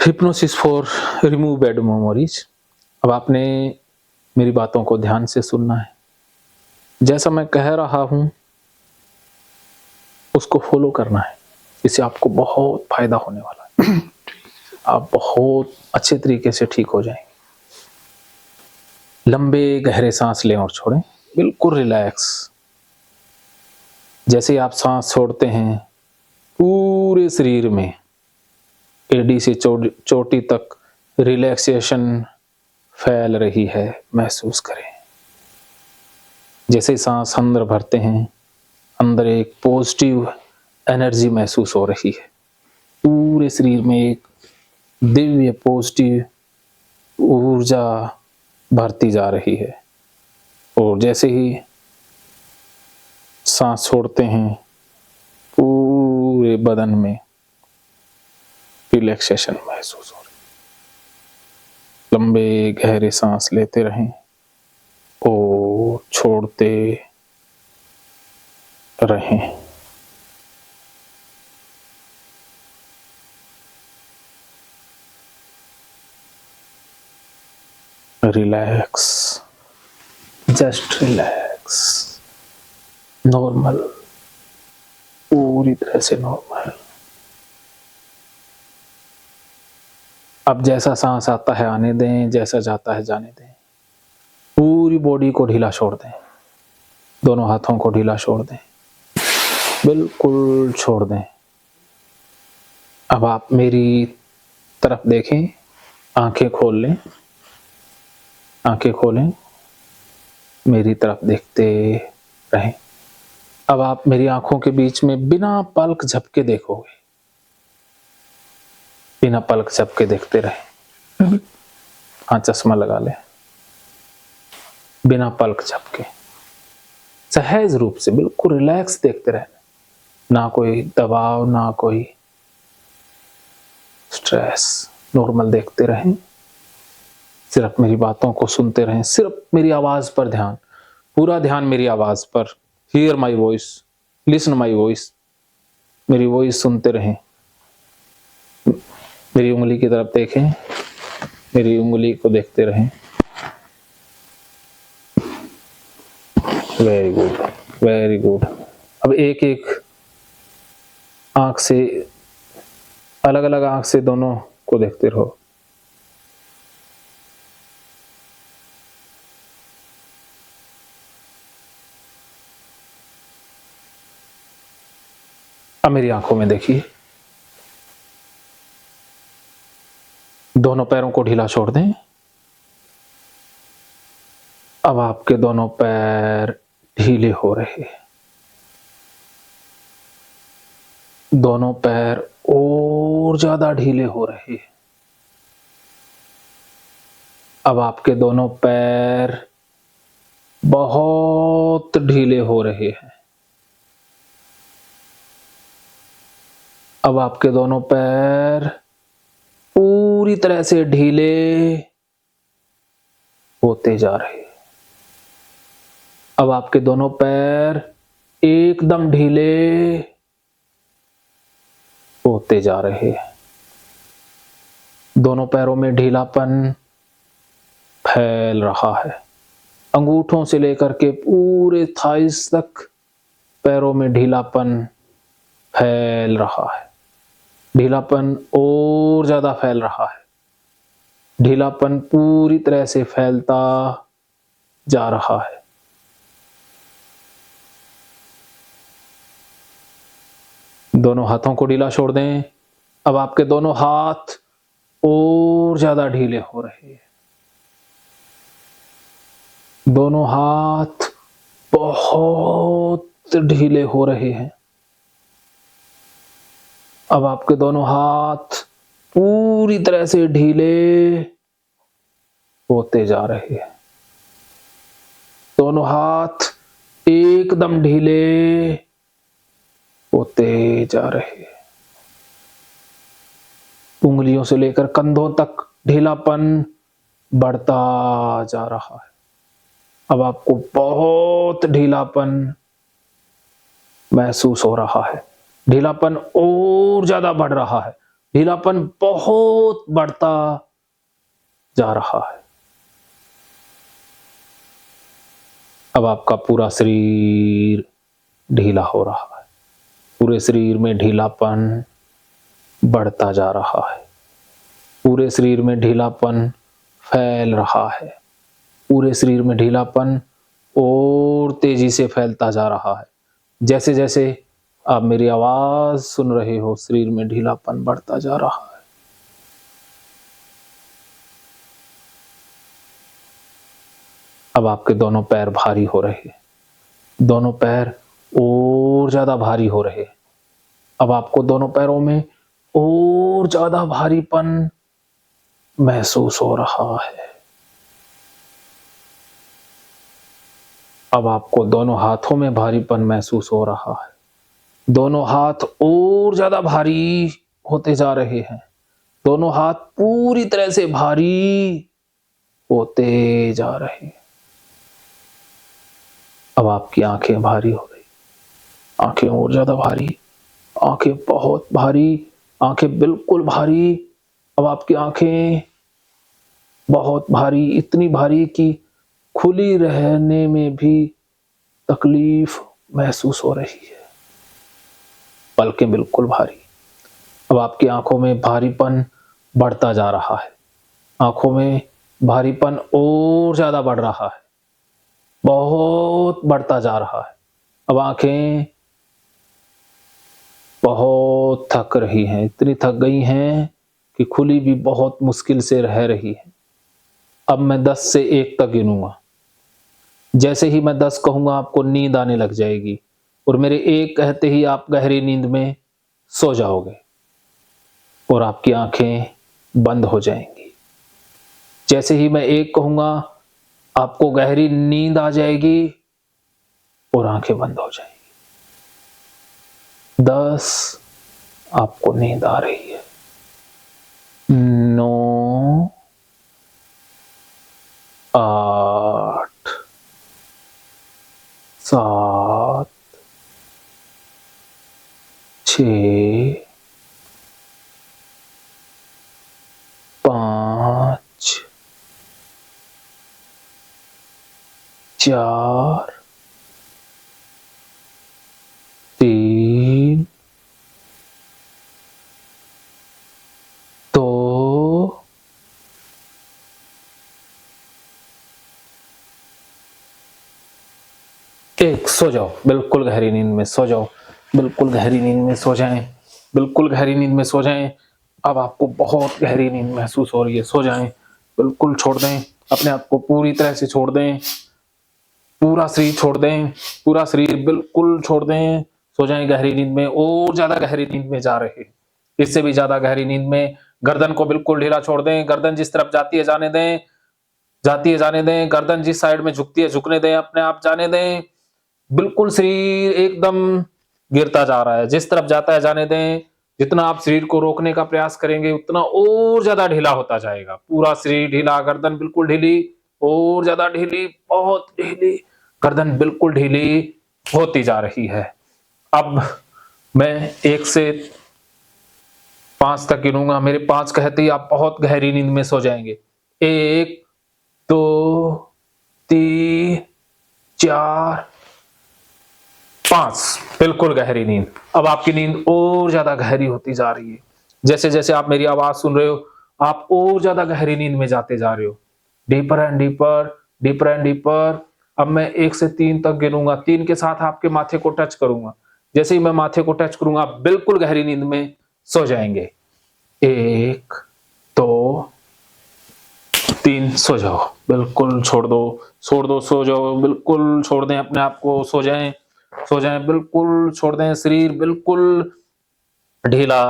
Hypnosis for remove bad memories. अब आपने मेरी बातों को ध्यान से सुनना है। जैसा मैं कह रहा हूं उसको फॉलो करना है। इससे आपको बहुत फायदा होने वाला है। आप बहुत अच्छे तरीके से ठीक हो जाएंगे। लंबे गहरे सांस लें और छोड़ें, बिल्कुल रिलैक्स। जैसे आप सांस छोड़ते हैं पूरे शरीर में एडी से चोटी तक रिलैक्सेशन फैल रही है, महसूस करें। जैसे सांस अंदर भरते हैं, अंदर एक पॉजिटिव एनर्जी महसूस हो रही है। पूरे शरीर में एक दिव्य पॉजिटिव ऊर्जा भरती जा रही है। और जैसे ही सांस छोड़ते हैं पूरे बदन में रिलैक्सेशन महसूस हो रही है। लंबे गहरे सांस लेते रहें और छोड़ते रहें। रिलैक्स, जस्ट रिलैक्स, नॉर्मल, पूरी तरह से नॉर्मल। अब जैसा सांस आता है आने दें, जैसा जाता है जाने दें। पूरी बॉडी को ढीला छोड़ दें, दोनों हाथों को ढीला छोड़ दें, बिल्कुल छोड़ दें। अब आप मेरी तरफ देखें, आंखें खोल लें, आंखें खोलें, मेरी तरफ देखते रहें। अब आप मेरी आंखों के बीच में बिना पलक झपके देखोगे, बिना पलक झपके देखते रहें। हाँ, चश्मा लगा लें। बिना पलक झपके सहज रूप से बिल्कुल रिलैक्स देखते रहना। ना कोई दबाव, ना कोई स्ट्रेस, नॉर्मल देखते रहें। सिर्फ मेरी बातों को सुनते रहें, सिर्फ मेरी आवाज पर ध्यान, पूरा ध्यान मेरी आवाज पर। Here my voice, listen my voice, मेरी वॉइस सुनते रहें। मेरी उंगली की तरफ देखें, मेरी उंगली को देखते रहें। Very good, very good. अब एक एक आंख से, अलग अलग आंख से दोनों को देखते रहो। अब मेरी आंखों में देखिए। दोनों पैरों को ढीला छोड़ दें। अब आपके दोनों पैर ढीले हो रहे हैं। दोनों पैर और ज्यादा ढीले हो रहे हैं। अब आपके दोनों पैर बहुत ढीले हो रहे हैं। अब आपके दोनों पैर पूरी तरह से ढीले होते जा रहे हैं। अब आपके दोनों पैर एकदम ढीले होते जा रहे हैं। दोनों पैरों में ढीलापन फैल रहा है। अंगूठों से लेकर के पूरे थाइस तक पैरों में ढीलापन फैल रहा है। ढीलापन और ज्यादा फैल रहा है। ढीलापन पूरी तरह से फैलता जा रहा है। दोनों हाथों को ढीला छोड़ दें। अब आपके दोनों हाथ और ज्यादा ढीले हो रहे हैं। दोनों हाथ बहुत ढीले हो रहे हैं। अब आपके दोनों हाथ पूरी तरह से ढीले होते जा रहे हैं। दोनों हाथ एकदम ढीले होते जा रहे हैं। उंगलियों से लेकर कंधों तक ढीलापन बढ़ता जा रहा है। अब आपको बहुत ढीलापन महसूस हो रहा है। ढीलापन और ज्यादा बढ़ रहा है। ढीलापन बहुत बढ़ता जा रहा है। अब आपका पूरा शरीर ढीला हो रहा है। पूरे शरीर में ढीलापन बढ़ता जा रहा है। पूरे शरीर में ढीलापन फैल रहा है। पूरे शरीर में ढीलापन और तेजी से फैलता जा रहा है। जैसे जैसे आप मेरी आवाज सुन रहे हो, शरीर में ढीलापन बढ़ता जा रहा है। अब आपके दोनों पैर भारी हो रहे हैं। दोनों पैर और ज्यादा भारी हो रहे हैं। अब आपको दोनों पैरों में और ज्यादा भारीपन महसूस हो रहा है। अब आपको दोनों हाथों में भारीपन महसूस हो रहा है। दोनों हाथ और ज्यादा भारी होते जा रहे हैं। दोनों हाथ पूरी तरह से भारी होते जा रहे हैं। अब आपकी आंखें भारी हो रही, आंखें और ज्यादा भारी, आंखें बहुत भारी, आंखें बिल्कुल भारी। अब आपकी आंखें बहुत भारी, इतनी भारी कि खुली रहने में भी तकलीफ महसूस हो रही है। पलकें बिल्कुल भारी। अब आपकी आंखों में भारीपन बढ़ता जा रहा है। आंखों में भारीपन और ज्यादा बढ़ रहा है, बहुत बढ़ता जा रहा है। अब आंखें बहुत थक रही हैं, इतनी थक गई हैं कि खुली भी बहुत मुश्किल से रह रही है। अब मैं 10 से 1 तक गिनूंगा। जैसे ही मैं 10 कहूंगा आपको नींद आने लग जाएगी और मेरे 1 कहते ही आप गहरी नींद में सो जाओगे और आपकी आंखें बंद हो जाएंगी। जैसे ही मैं 1 कहूंगा आपको गहरी नींद आ जाएगी और आंखें बंद हो जाएंगी। 10 आपको नींद आ रही है। 9, 8, 7, 6, 5, 4, 3, 2, 1। सो जाओ, बिल्कुल गहरी नींद में सो जाओ। बिल्कुल गहरी नींद में सो जाएं। बिल्कुल गहरी नींद में सो जाएं। अब आपको बहुत गहरी नींद महसूस हो रही है। सो जाएं। बिल्कुल छोड़ दें, अपने आप को पूरी तरह से छोड़ दें। पूरा शरीर छोड़ दें, पूरा शरीर बिल्कुल छोड़ दें। सो जाएं गहरी नींद में, और ज्यादा गहरी नींद में जा रहे हैं। इससे भी ज्यादा गहरी नींद में। गर्दन को बिल्कुल ढीला छोड़ दें। गर्दन जिस तरफ जाती है जाने दें, जाती है जाने दें। गर्दन जिस साइड में झुकती है झुकने दें, अपने आप जाने दें। बिल्कुल शरीर एकदम गिरता जा रहा है, जिस तरफ जाता है जाने दें। जितना आप शरीर को रोकने का प्रयास करेंगे उतना और ज्यादा ढीला होता जाएगा। पूरा शरीर ढीला, गर्दन बिल्कुल ढीली, और ज्यादा ढीली, बहुत ढीली। गर्दन बिल्कुल ढीली होती जा रही है। अब मैं 1 से 5 तक गिनूंगा। मेरे 5 कहते ही आप बहुत गहरी नींद में सो जाएंगे। 1, 2, 3, 4, 5। बिल्कुल गहरी नींद। अब आपकी नींद और ज्यादा गहरी होती जा रही है। जैसे जैसे आप मेरी आवाज सुन रहे हो, आप और ज्यादा गहरी नींद में जाते जा रहे हो। Deeper and deeper, deeper and deeper. अब मैं 1 से 3 तक गिनूंगा। 3 के साथ आपके माथे को टच करूंगा। जैसे ही मैं माथे को टच करूंगा, आप बिल्कुल गहरी नींद में सो जाएंगे। 1, 2, 3। सो जाओ, बिल्कुल छोड़ दो, छोड़ दो, सो जाओ, बिल्कुल छोड़ दें अपने आप को। सो जाएं, सो जाएं, बिल्कुल छोड़ दें। शरीर बिल्कुल ढीला,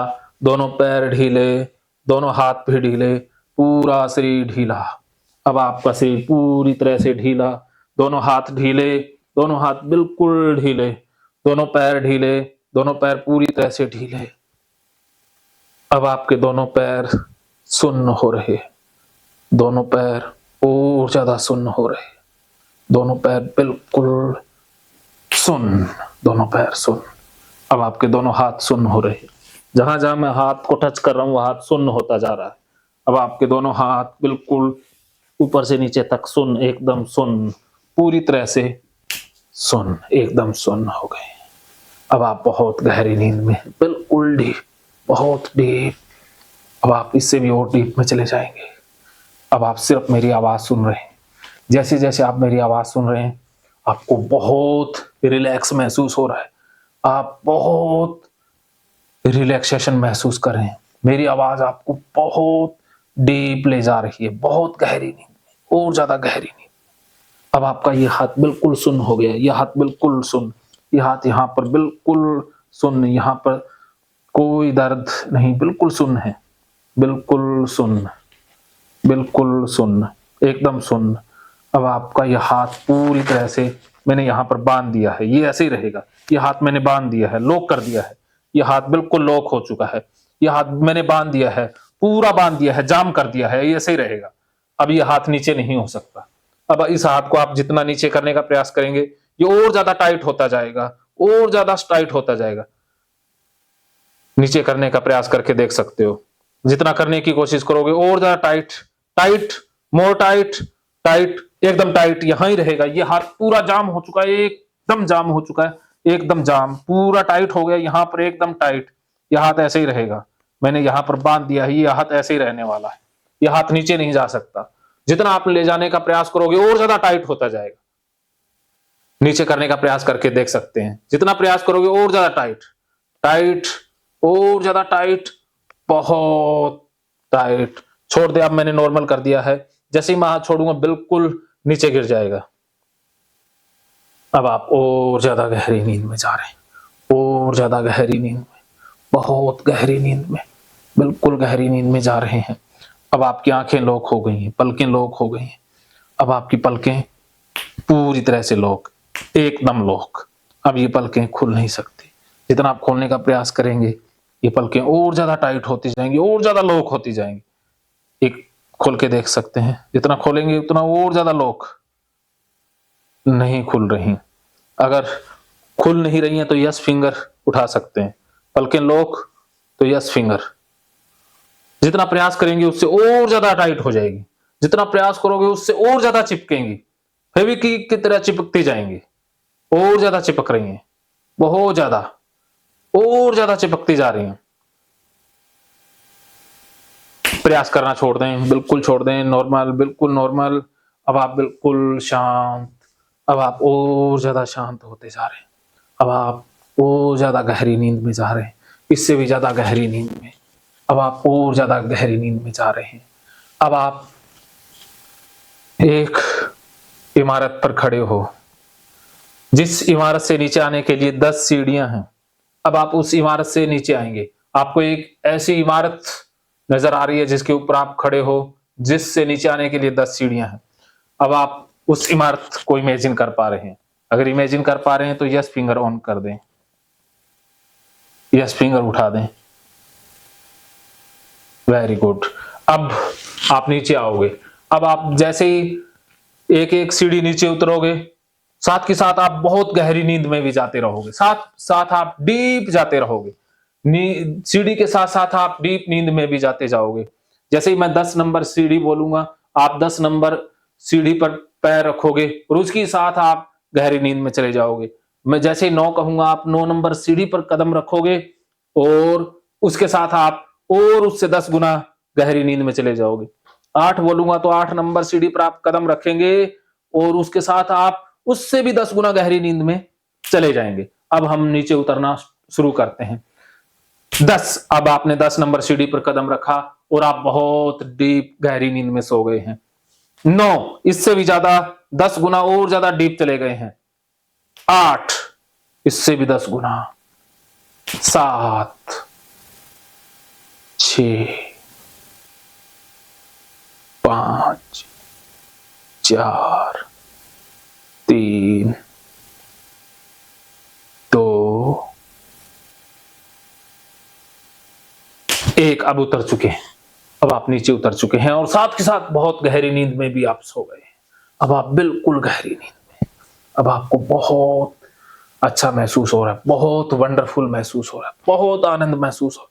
दोनों पैर ढीले, दोनों हाथ भी ढीले, पूरा शरीर ढीला। अब आपका शरीर पूरी तरह से ढीला। दोनों हाथ ढीले, दोनों हाथ बिल्कुल ढीले, दोनों पैर ढीले, दोनों पैर पूरी तरह से ढीले। अब आपके दोनों पैर सुन्न हो रहे, दोनों पैर और ज्यादा सुन्न हो रहे। दोनों पैर बिल्कुल सुन्न, दोनों पैर सुन्न। अब आपके दोनों हाथ सुन्न हो रहे, जहां जहां मैं हाथ को टच कर रहा हूं, वो हाथ सुन्न होता जा रहा है। अब आपके दोनों हाथ बिल्कुल ऊपर से नीचे तक सुन्न, एकदम सुन्न, पूरी तरह से सुन्न, एकदम सुन्न हो गए। अब आप बहुत गहरी नींद में, बिल्कुल डीप, बहुत डीप। अब आप इससे भी और डीप में चले जाएंगे। अब आप सिर्फ मेरी आवाज सुन रहे हैं। जैसे जैसे आप मेरी आवाज सुन रहे हैं, आपको बहुत रिलैक्स महसूस हो रहा है। आप बहुत रिलैक्सेशन महसूस कर रहे हैं। मेरी आवाज आपको बहुत डीप ले जा रही है, बहुत गहरी नींद में, और ज्यादा गहरी नींद। अब आपका ये हाथ बिल्कुल सुन्न हो गया, ये हाथ बिल्कुल सुन्न, ये हाथ यहाँ पर बिल्कुल सुन्न, यहाँ पर कोई दर्द नहीं, बिल्कुल सुन्न है, बिल्कुल सुन्न, बिल्कुल सुन्न, एकदम सुन्न। अब आपका यह हाथ पूरी तरह से मैंने यहाँ पर बांध दिया है, ये ऐसे ही रहेगा। ये हाथ मैंने बांध दिया है, लॉक कर दिया है। ये हाथ बिल्कुल लॉक हो चुका है। ये हाथ मैंने बांध दिया है, पूरा बांध दिया है, जाम कर दिया है, ये ऐसे ही रहेगा। अब ये हाथ नीचे नहीं हो सकता। अब इस हाथ को आप जितना नीचे करने का प्रयास करेंगे, ये और ज्यादा टाइट होता जाएगा, और ज्यादा टाइट होता जाएगा। नीचे करने का प्रयास करके देख सकते हो। जितना करने की कोशिश करोगे और ज्यादा टाइट, टाइट, मोर टाइट, टाइट, एकदम टाइट, यहां ही रहेगा। ये हाथ पूरा जाम हो चुका है, एकदम जाम हो चुका है, एकदम जाम, पूरा टाइट हो गया, यहां पर एकदम टाइट। यह हाथ ऐसे ही रहेगा। मैंने यहां पर बांध दिया है, ये हाथ ऐसे ही रहने वाला है। यह हाथ नीचे नहीं जा सकता। जितना आप ले जाने का प्रयास करोगे और ज्यादा टाइट होता जाएगा। नीचे करने का प्रयास करके देख सकते हैं। जितना प्रयास करोगे और ज्यादा टाइट, टाइट, और ज्यादा टाइट, बहुत टाइट। छोड़ दे, अब मैंने नॉर्मल कर दिया है। जैसे ही मैं हाथ छोड़ूंगा बिल्कुल नीचे गिर जाएगा। अब आप और ज्यादा गहरी नींद में जा रहे हैं, और ज्यादा गहरी नींद में, बहुत गहरी नींद में, बिल्कुल गहरी नींद में जा रहे हैं। अब आपकी आंखें लॉक हो गई हैं, पलकें लॉक हो गई हैं। अब आपकी पलकें पूरी तरह से लॉक, एकदम लॉक। अब ये पलकें खुल नहीं सकती। जितना आप खोलने का प्रयास करेंगे, ये पलकें और ज्यादा टाइट होती जाएंगी, और ज्यादा लॉक होती जाएंगी। एक खोल के देख सकते हैं। जितना खोलेंगे उतना और ज्यादा लॉक, नहीं खुल रही। अगर खुल नहीं रही हैं तो यस फिंगर उठा सकते हैं। पलकें लॉक तो यस फिंगर। जितना प्रयास करेंगे उससे और ज्यादा टाइट हो जाएगी। जितना प्रयास करोगे उससे और ज्यादा चिपकेंगी, फेविक्विक की तरह चिपकती जाएंगी, और ज्यादा चिपक रही हैं, बहुत ज्यादा, और ज्यादा चिपकती जा रही हैं। प्रयास करना छोड़ दें, बिल्कुल छोड़ दें, नॉर्मल, बिल्कुल नॉर्मल। अब आप बिल्कुल शांत, अब आप और ज्यादा शांत होते जा रहे हैं। अब आप और ज्यादा गहरी नींद में जा रहे हैं, इससे भी ज्यादा गहरी नींद में। अब आप और ज्यादा गहरी नींद में जा रहे हैं। अब आप एक इमारत पर खड़े हो, जिस इमारत से नीचे आने के लिए 10 सीढ़ियां हैं। अब आप उस इमारत से नीचे आएंगे। आपको एक ऐसी इमारत नजर आ रही है जिसके ऊपर आप खड़े हो, जिससे नीचे आने के लिए 10 सीढ़ियां हैं। अब आप उस इमारत को इमेजिन कर पा रहे हैं। अगर इमेजिन कर पा रहे हैं तो यस फिंगर ऑन कर दें, यस फिंगर उठा दें। Very good. अब आप नीचे आओगे। अब आप जैसे ही एक एक सीढ़ी नीचे उतरोगे, साथ के साथ आप बहुत गहरी नींद में भी जाते रहोगे, साथ साथ आप डीप जाते रहोगे। सीढ़ी के साथ साथ आप डीप नींद में भी जाते जाओगे। जैसे ही मैं 10 नंबर सीढ़ी बोलूंगा, आप 10 नंबर सीढ़ी पर पैर रखोगे और उसके साथ आप गहरी नींद में चले जाओगे। मैं जैसे ही 9 कहूंगा, आप 9 नंबर सीढ़ी पर कदम रखोगे और उसके साथ आप और उससे 10 गुना गहरी नींद में चले जाओगे। 8 बोलूंगा तो 8 नंबर सीढ़ी पर आप कदम रखेंगे और उसके साथ आप उससे भी 10 गुना गहरी नींद में चले जाएंगे। अब हम नीचे उतरना शुरू करते हैं। 10, अब आपने 10 नंबर सीढ़ी पर कदम रखा और आप बहुत डीप गहरी नींद में सो गए हैं। 9, इससे भी ज्यादा 10 गुना और ज्यादा डीप चले गए हैं। 8, इससे भी 10 गुना। 7, 6, 5, 4, 3, 2, 1। अब उतर चुके हैं। अब आप नीचे उतर चुके हैं और साथ के साथ बहुत गहरी नींद में भी आप सो गए हैं। अब आप बिल्कुल गहरी नींद में। अब आपको बहुत अच्छा महसूस हो रहा है, बहुत वंडरफुल महसूस हो रहा है, बहुत आनंद महसूस हो रहा है।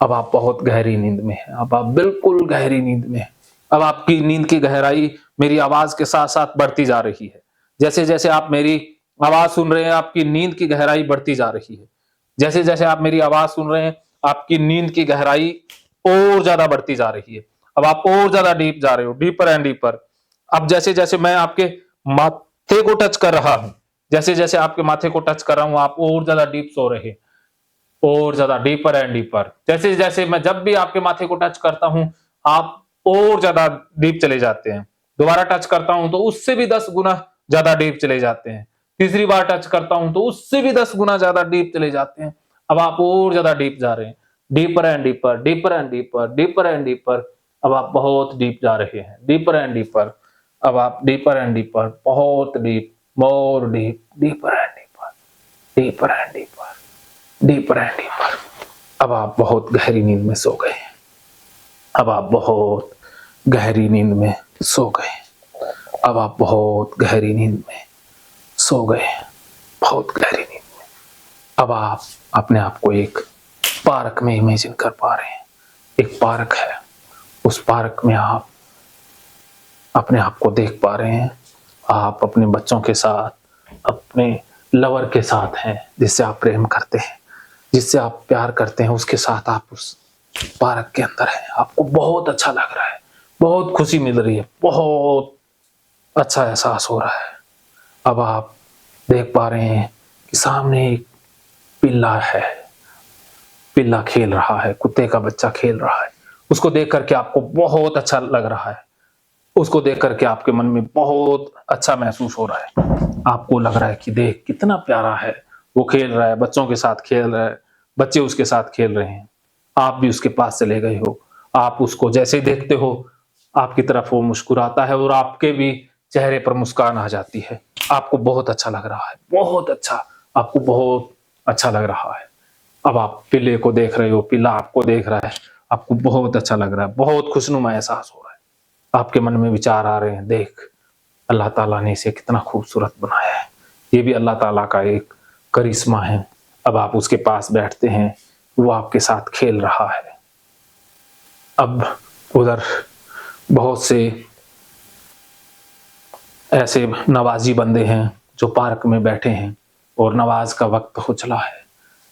अब आप बहुत गहरी नींद में हैं, अब आप बिल्कुल गहरी नींद में हैं। अब आपकी नींद की गहराई मेरी आवाज़ के साथ-साथ बढ़ती जा रही है। जैसे-जैसे आप मेरी आवाज़ सुन रहे हैं, आपकी नींद की गहराई बढ़ती जा रही है। जैसे-जैसे आप मेरी आवाज़ सुन रहे हैं, आपकी नींद की गहराई और ज़्यादा बढ़ती जा रही है। अब आप और ज़्यादा डीप जा रहे हो, डीपर एंड डीपर। अब जैसे-जैसे मैं आपके माथे को टच कर रहा हूँ, जैसे-जैसे आपके माथे को टच कर रहा हूँ, आप और ज़्यादा डीप सो रहे हैं। और ज़्यादा डीपर एंड डीपर। जैसे-जैसे मैं जब भी आपके माथे को टच करता हूँ, आप और ज़्यादा डीप चले जाते हैं। दोबारा टच करता हूँ तो उससे भी 10 गुना ज़्यादा डीप चले जाते हैं। तीसरी बार टच करता हूँ तो उससे भी 10 गुना ज़्यादा डीप चले जाते हैं। अब आप और ज़्यादा डीप जा रहे हैं। Deeper and deeper, deeper and deeper, deeper and deeper. अब आप बहुत डीप जा रहे हैं। Deeper and deeper. अब आप डीपर एंड डीपर, बहुत deep, more deep, deeper and deeper, deeper and deeper, deeper and deeper. अब आप बहुत गहरी नींद में सो गए हैं। अब आप बहुत गहरी नींद में सो गए हैं। अब आप बहुत गहरी नींद में सो गए हैं, बहुत गहरी नींद में। अब आप अपने आप को एक पार्क में इमेजिन कर पा रहे हैं। एक पार्क है, उस पार्क में आप अपने आप को देख पा रहे हैं। आप अपने बच्चों के साथ, अपने लवर के साथ हैं, जिससे आप प्रेम करते हैं, जिससे आप प्यार करते हैं, उसके साथ आप उस पार्क के अंदर हैं। आपको बहुत अच्छा लग रहा है, बहुत खुशी मिल रही है, बहुत अच्छा एहसास हो रहा है। अब आप देख पा रहे हैं कि सामने एक पिल्ला है, पिल्ला खेल रहा है, कुत्ते का बच्चा खेल रहा है। उसको देख करके आपको बहुत अच्छा लग रहा है। उसको देख करके आपके मन में बहुत अच्छा महसूस हो रहा है। आपको लग रहा है कि देख कितना प्यारा है, वो खेल रहा है, बच्चों के साथ खेल रहा है, बच्चे उसके साथ खेल रहे हैं। आप भी उसके पास चले गए हो। आप उसको जैसे ही देखते हो, आपकी तरफ वो मुस्कुराता है और आपके भी चेहरे पर मुस्कान आ जाती है। आपको बहुत अच्छा लग रहा है, बहुत अच्छा, आपको बहुत अच्छा लग रहा है। अब आप पिल्ले को देख रहे हो, पिल्ला आपको देख रहा है, आपको बहुत अच्छा लग रहा है, बहुत खुशनुमा एहसास हो रहा है। आपके मन में विचार आ रहे हैं, देख अल्लाह ताला ने इसे कितना खूबसूरत बनाया है। ये भी अल्लाह ताला का एक करिश्मा है। अब आप उसके पास बैठते हैं, वो आपके साथ खेल रहा है। अब उधर बहुत से ऐसे नवाज़ी बंदे हैं जो पार्क में बैठे हैं और नमाज़ का वक़्त हो चला है।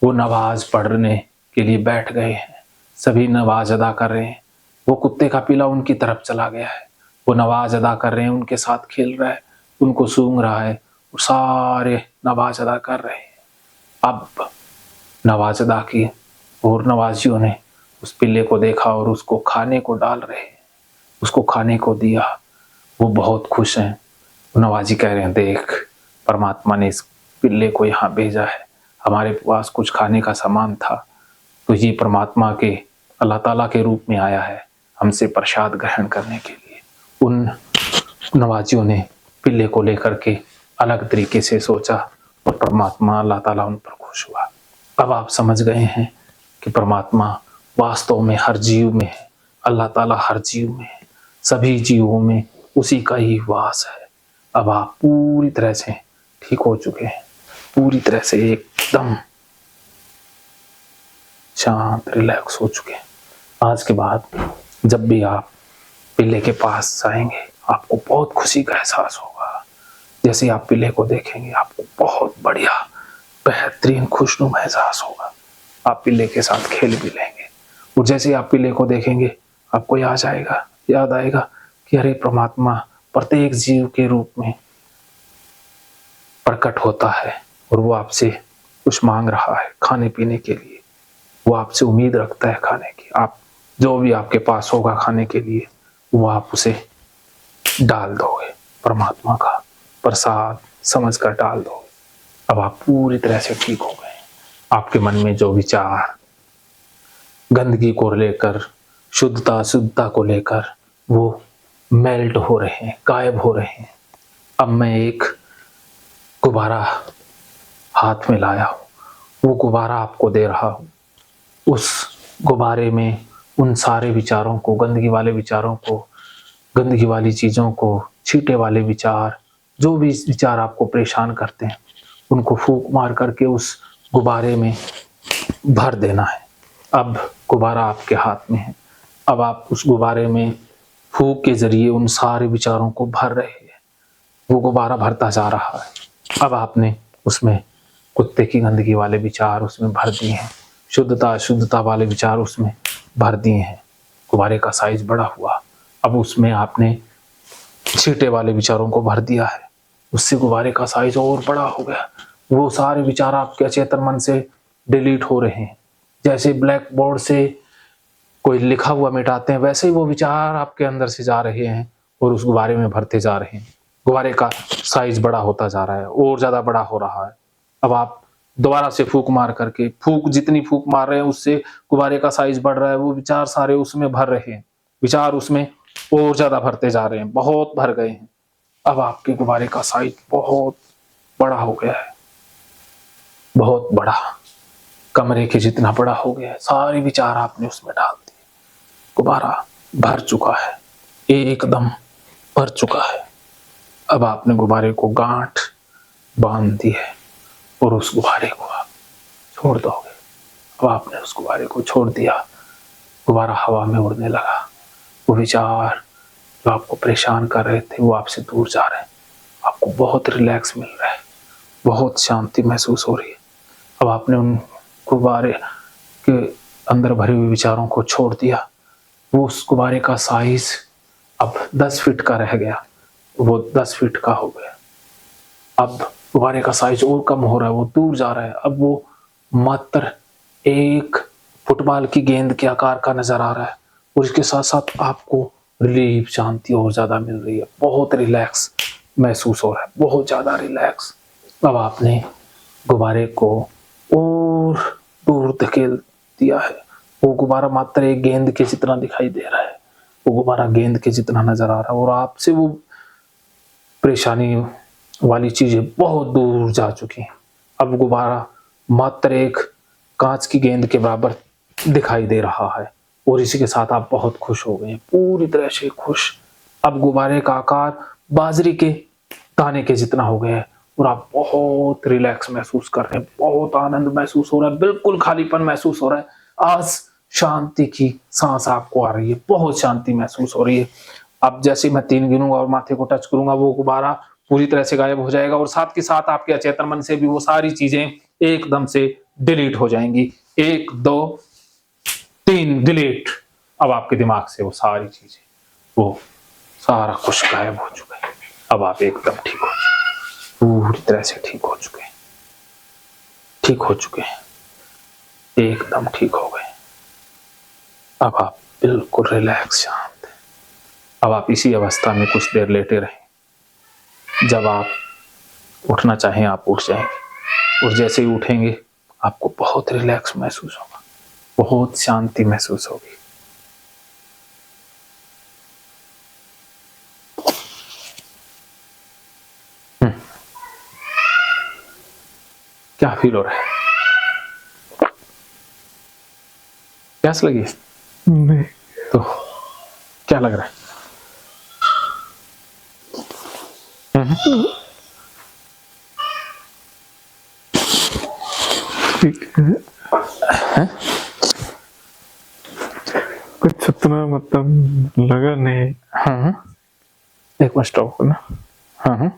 वो नमाज़ पढ़ने के लिए बैठ गए हैं। सभी नमाज़ अदा कर रहे हैं। वो कुत्ते का पिल्ला उनकी तरफ चला गया है। वो नमाज़ अदा कर रहे हैं, उनके साथ खेल रहा है, उनको सूंघ रहा है और सारे नमाज़ अदा कर रहे हैं। अब नमाज़ अदा की और नवाज़ियों ने उस पिल्ले को देखा और उसको खाने को डाल रहे हैं। उसको खाने को दिया। वो बहुत खुश हैं। नवाज़ी कह रहे हैं, देख परमात्मा ने इस पिल्ले को यहाँ भेजा है। हमारे पास कुछ खाने का सामान था, तो ये परमात्मा के अल्लाह ताला के रूप में आया है हमसे प्रसाद ग्रहण करने के लिए। उन नवाज़ियों ने पिल्ले को लेकर के अलग तरीके से सोचा और परमात्मा अल्लाह ताला उन पर खुश हुआ। अब आप समझ गए हैं कि परमात्मा वास्तव में हर जीव में है। अल्लाह ताला हर जीव में है। सभी जीवों में उसी का ही वास है। अब आप पूरी तरह से ठीक हो चुके हैं, पूरी तरह से एकदम शांत रिलैक्स हो चुके हैं। आज के बाद जब भी आप पिल्ले के पास जाएंगे, आपको बहुत खुशी का एहसास होगा। जैसे आप पिल्ले को देखेंगे, आपको बहुत बढ़िया बेहतरीन खुशनुमा एहसास होगा। आप पिल्ले के साथ खेल भी लेंगे और जैसे आप पिल्ले को देखेंगे, आपको याद आएगा कि अरे परमात्मा प्रत्येक जीव के रूप में प्रकट होता है और वो आपसे कुछ मांग रहा है खाने पीने के लिए। वो आपसे उम्मीद रखता है खाने की। आप जो भी आपके पास होगा खाने के लिए, वो आप उसे डाल दोगे। परमात्मा का प्रसाद समझकर डाल दोगे। अब आप पूरी तरह से ठीक हो गए। आपके मन में जो विचार गंदगी को लेकर, शुद्धता को लेकर, वो मेल्ट हो रहे हैं, गायब हो रहे हैं। अब मैं एक गुब्बारा हाथ में लाया हूँ, वो गुब्बारा आपको दे रहा हूँ। उस गुब्बारे में उन सारे विचारों को, गंदगी वाले विचारों को, गंदगी वाली चीज़ों को, छींटे वाले विचार, जो भी विचार आपको परेशान करते हैं, उनको फूंक मार करके उस गुब्बारे में भर देना है। अब गुब्बारा आपके हाथ में है। अब आप उस गुब्बारे में फूंक के जरिए उन सारे विचारों को भर रहे हैं। वो गुब्बारा भरता जा रहा है। अब आपने उसमें कुत्ते की गंदगी वाले विचार उसमें भर दिए हैं, शुद्धता अशुद्धता वाले विचार उसमें भर दिए हैं। गुब्बारे का साइज बड़ा हुआ। अब उसमें आपने छींटे वाले विचारों को भर दिया है, उससे गुब्बारे का साइज और बड़ा हो गया। वो सारे विचार आपके अचेतन मन से डिलीट हो रहे हैं। जैसे ब्लैक बोर्ड से कोई लिखा हुआ मिटाते हैं, वैसे ही वो विचार आपके अंदर से जा रहे हैं और उस गुब्बारे में भरते जा रहे हैं। गुब्बारे का साइज बड़ा होता जा रहा है और ज्यादा बड़ा हो रहा है। अब आप दोबारा से फूंक मार करके, फूंक जितनी फूंक मार रहे हैं उससे गुब्बारे का साइज बढ़ रहा है। वो विचार सारे उसमें भर रहे हैं, विचार उसमें और ज्यादा भरते जा रहे हैं, बहुत भर गए हैं। अब आपके गुब्बारे का साइज बहुत बड़ा हो गया है, बहुत बड़ा, कमरे के जितना बड़ा हो गया है। सारे विचार आपने उसमें डाल दिए। गुब्बारा भर चुका है, एकदम भर चुका है। अब आपने गुब्बारे को गांठ बांध दी है और उस गुब्बारे को आप छोड़ दोगे। अब आपने उस गुब्बारे को छोड़ दिया, गुब्बारा हवा में उड़ने लगा। वो विचार जो आपको परेशान कर रहे थे वो आपसे दूर जा रहे हैं। आपको बहुत रिलैक्स मिल रहा है, बहुत शांति महसूस हो रही है। अब आपने उन गुब्बारे के अंदर भरे हुए विचारों को छोड़ दिया। वो उस गुब्बारे का साइज अब 10 फीट का रह गया, वो 10 फीट का हो गया। अब गुब्बारे का साइज और कम हो रहा है, वो दूर जा रहा है। अब वो मात्र एक फुटबॉल की गेंद के आकार का नजर आ रहा है और इसके साथ साथ आपको रिलीफ, शांति और ज्यादा मिल रही है। बहुत रिलैक्स महसूस हो रहा है, बहुत ज्यादा रिलैक्स। अब आपने गुब्बारे को और दूर धकेल दिया है। वो गुब्बारा मात्र एक गेंद के जितना दिखाई दे रहा है, वो गुब्बारा गेंद के जितना नजर आ रहा है और आपसे वो परेशानी वाली चीजें बहुत दूर जा चुकी हैं। अब गुब्बारा मात्र एक कांच की गेंद के बराबर दिखाई दे रहा है और इसी के साथ आप बहुत खुश हो गए हैं, पूरी तरह से खुश। अब गुब्बारे का आकार बाजरी के दाने के जितना हो गया है और आप बहुत रिलैक्स महसूस कर रहे हैं, बहुत आनंद महसूस हो रहा है, बिल्कुल खालीपन महसूस हो रहा है। आज शांति की सांस आपको आ रही है, बहुत शांति महसूस हो रही है। अब जैसे मैं 3 गिनूंगा और माथे को टच करूंगा, वो गुब्बारा पूरी तरह से गायब हो जाएगा और साथ के साथ आपके अचेतन मन से भी वो सारी चीजें एकदम से डिलीट हो जाएंगी। 1 2 3 डिलीट। अब आपके दिमाग से वो सारी चीजें, वो सारा कुछ गायब हो चुका है। अब आप एकदम ठीक हो चुके, पूरी तरह से ठीक हो चुके हैं, ठीक हो चुके हैं, एकदम ठीक हो गए। अब आप बिल्कुल रिलैक्स, शांत हैं। अब आप इसी अवस्था में कुछ देर लेटे रहें। जब आप उठना चाहें आप उठ जाएंगे और जैसे ही उठेंगे आपको बहुत रिलैक्स महसूस होगा, बहुत शांति महसूस होगी। क्या फील हो रहा है? प्यास लगी है? नहीं। तो क्या लग रहा है? ठीक है। कुछ उतना मतलब लगा नहीं। हाँ, एक मिनट स्टॉप करना। हाँ,